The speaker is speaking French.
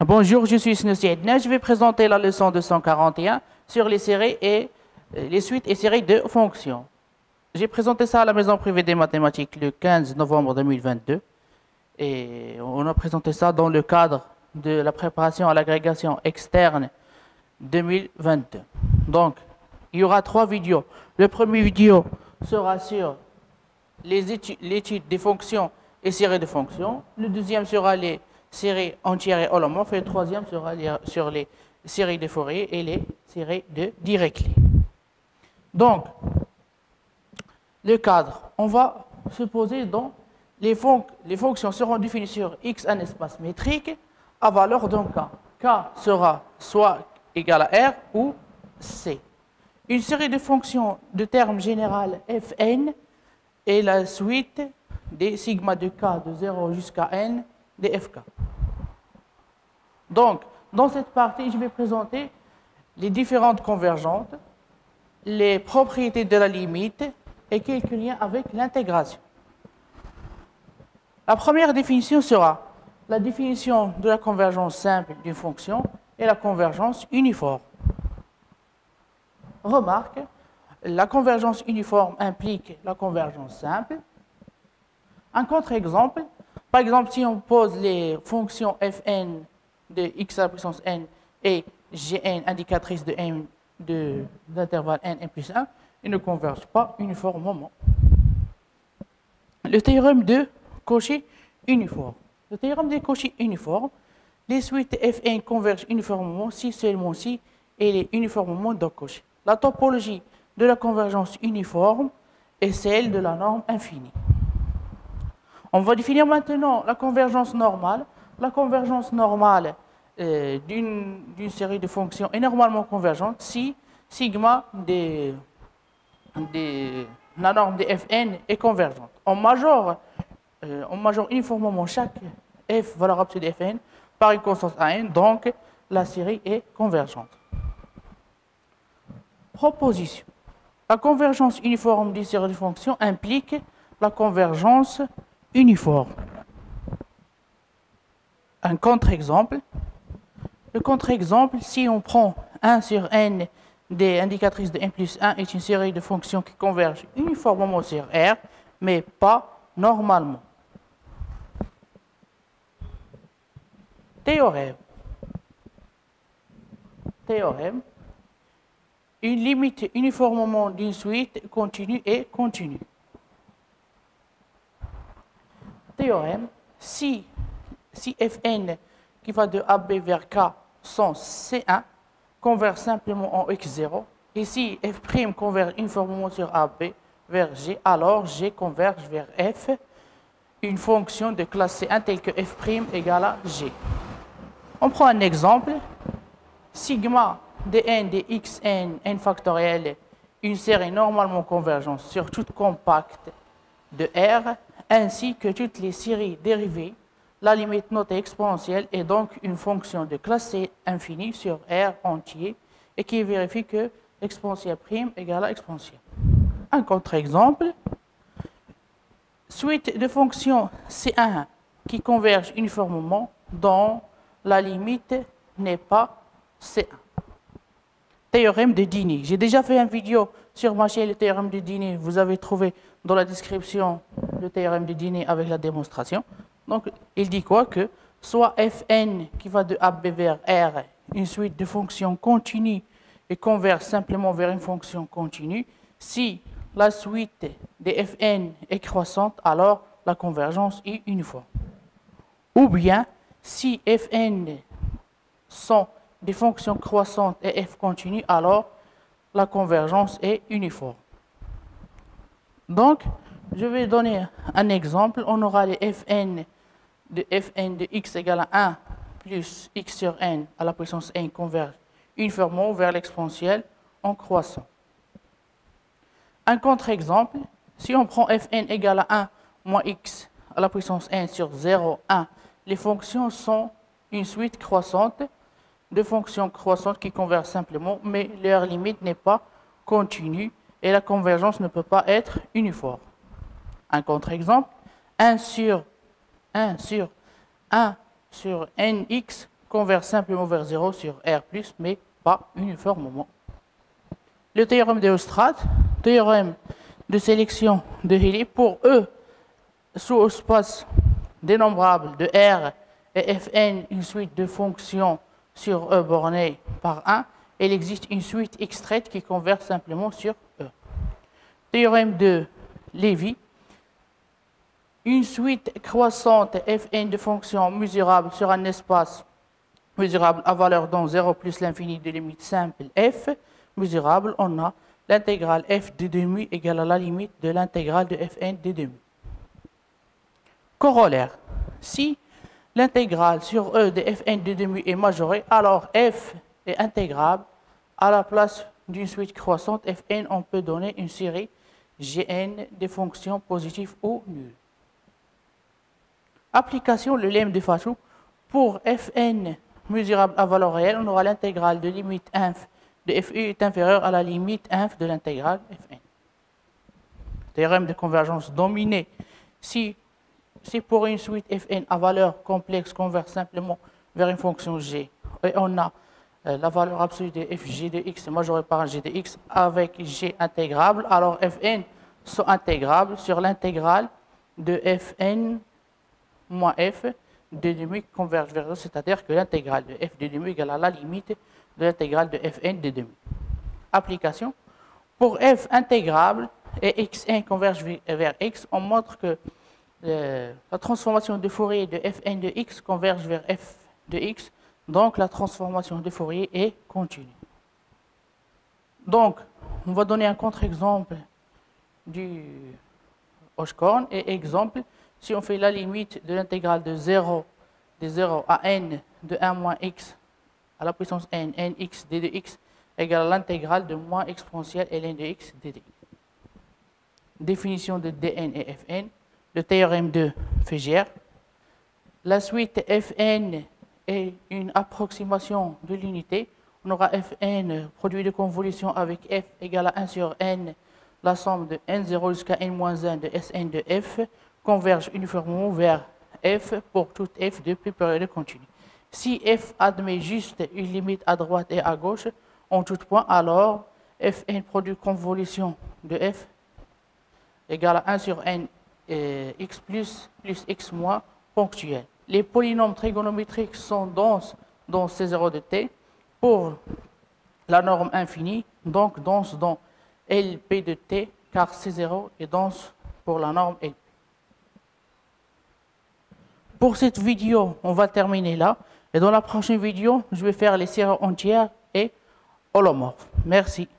Bonjour, je suis Snoussi Edna. Je vais présenter la leçon 241 sur les séries et les suites et séries de fonctions. J'ai présenté ça à la maison privée des mathématiques le 15 novembre 2022 et on a présenté ça dans le cadre de la préparation à l'agrégation externe 2022. Donc, il y aura 3 vidéos. Le premier vidéo sera sur l'étude des fonctions et séries de fonctions. Le deuxième sera les séries entières et holomorphes. Et le troisième sera sur les séries de Fourier et les séries de Dirichlet. Donc, le cadre, on va se poser dans les fonctions seront définies sur X un espace métrique à valeur d'un K. K sera soit égal à R ou C. Une série de fonctions de terme général Fn est la suite des sigma de K de 0 jusqu'à N de Fk. Donc, dans cette partie, je vais présenter les différentes convergentes, les propriétés de la limite et quelques liens avec l'intégration. La première définition sera la définition de la convergence simple d'une fonction et la convergence uniforme. Remarque, la convergence uniforme implique la convergence simple. Un contre-exemple, par exemple, si on pose les fonctions fn de x à la puissance n et gn indicatrice de n de l'intervalle n plus 1, ils ne convergent pas uniformément. Le théorème de Cauchy uniforme. Le théorème de Cauchy uniforme, les suites fn convergent uniformément si seulement si elle est uniformément de Cauchy. La topologie de la convergence uniforme est celle de la norme infinie. On va définir maintenant la convergence normale. La convergence normale d'une série de fonctions est normalement convergente si sigma de la norme de Fn est convergente. On majore uniformément chaque f valeur absolue de Fn par une constante An, donc la série est convergente. Proposition. La convergence uniforme d'une série de fonctions implique la convergence uniforme. Un contre-exemple. Le contre-exemple, si on prend 1 sur n des indicatrices de n plus 1 est une série de fonctions qui convergent uniformément sur R, mais pas normalement. Théorème. Théorème. Une limite uniformément d'une suite continue et continue. Théorème. Si Fn qui va de AB vers K sans C1 converge simplement en X0, et si F' converge uniformément sur AB vers G, alors G converge vers F, une fonction de classe C1 telle que F' égale à G. On prend un exemple. Sigma de n de xn, n factoriel, une série normalement convergente sur toute compacte de R, ainsi que toutes les séries dérivées. La limite notée exponentielle est donc une fonction de classe C infinie sur R entier et qui vérifie que exponentielle prime égale à exponentielle. Un contre-exemple, suite de fonctions C1 qui convergent uniformément dont la limite n'est pas C1. Théorème de Dini. J'ai déjà fait une vidéo sur ma chaîne, le théorème de Dini. Vous avez trouvé dans la description le théorème de Dini avec la démonstration. Donc, il dit quoi? Que soit Fn qui va de AB vers R, une suite de fonctions continues et converge simplement vers une fonction continue. Si la suite de Fn est croissante, alors la convergence est uniforme. Ou bien, si Fn sont des fonctions croissantes et f continue, alors la convergence est uniforme. Donc, je vais donner un exemple. On aura les fn de x égale à 1 plus x sur n à la puissance n convergent uniformément vers l'exponentielle en croissant. Un contre-exemple, si on prend fn égale à 1 moins x à la puissance n sur 0, 1, les fonctions sont une suite croissante de fonctions croissantes qui convergent simplement, mais leur limite n'est pas continue et la convergence ne peut pas être uniforme. Un contre-exemple, 1 sur nx converge simplement vers 0 sur R+, mais pas uniformément. Le théorème d'Eustrate, théorème de sélection de Hilly, pour E sous espace dénombrable de R et Fn une suite de fonctions sur E borné par 1, il existe une suite extraite qui converge simplement sur E. Théorème de Lévy, une suite croissante Fn de fonctions mesurables sur un espace mesurable à valeur dans 0 plus l'infini de limite simple f mesurable, on a l'intégrale f de demi égale à la limite de l'intégrale de Fn de demi. Corollaire, si l'intégrale sur E de Fn de demi est majorée, alors f est intégrable. À la place d'une suite croissante Fn, on peut donner une série Gn de fonctions positives ou nulles. Application, le lemme de Fachou. Pour Fn mesurable à valeur réelle, on aura l'intégrale de limite inf de Fu est inférieure à la limite inf de l'intégrale Fn. Théorème de convergence dominé. Si pour une suite Fn à valeur complexe converge simplement vers une fonction g, et on a la valeur absolue de fg de x majorée par un g de x avec g intégrable, alors Fn sont intégrables sur l'intégrale de Fn moins f de demi converge vers 0, c'est-à-dire que l'intégrale de f de demi égale à la limite de l'intégrale de Fn de demi. Application. Pour f intégrable et xn converge vers x, on montre que la transformation de Fourier de Fn de x converge vers f de x, donc la transformation de Fourier est continue. Donc, on va donner un contre-exemple du Hochkorn et exemple, si on fait la limite de l'intégrale de 0 à n de 1 moins x à la puissance n, nx d de x égale à l'intégrale de moins exponentielle ln de x d de x. Définition de dn et fn, le théorème de Fégière. La suite fn est une approximation de l'unité. On aura fn produit de convolution avec f égale à 1 sur n, la somme de n0 jusqu'à n-1 de Sn de f converge uniformément vers f pour toute f depuis période continue. Si f admet juste une limite à droite et à gauche en tout point, alors fn produit convolution de f égale à 1 sur n x plus x moins ponctuel. Les polynômes trigonométriques sont denses dans C0 de t pour la norme infinie, donc dense dans LP de t, car C0 est dense pour la norme LP. Pour cette vidéo, on va terminer là. Et dans la prochaine vidéo, je vais faire les séries entières et holomorphes. Merci.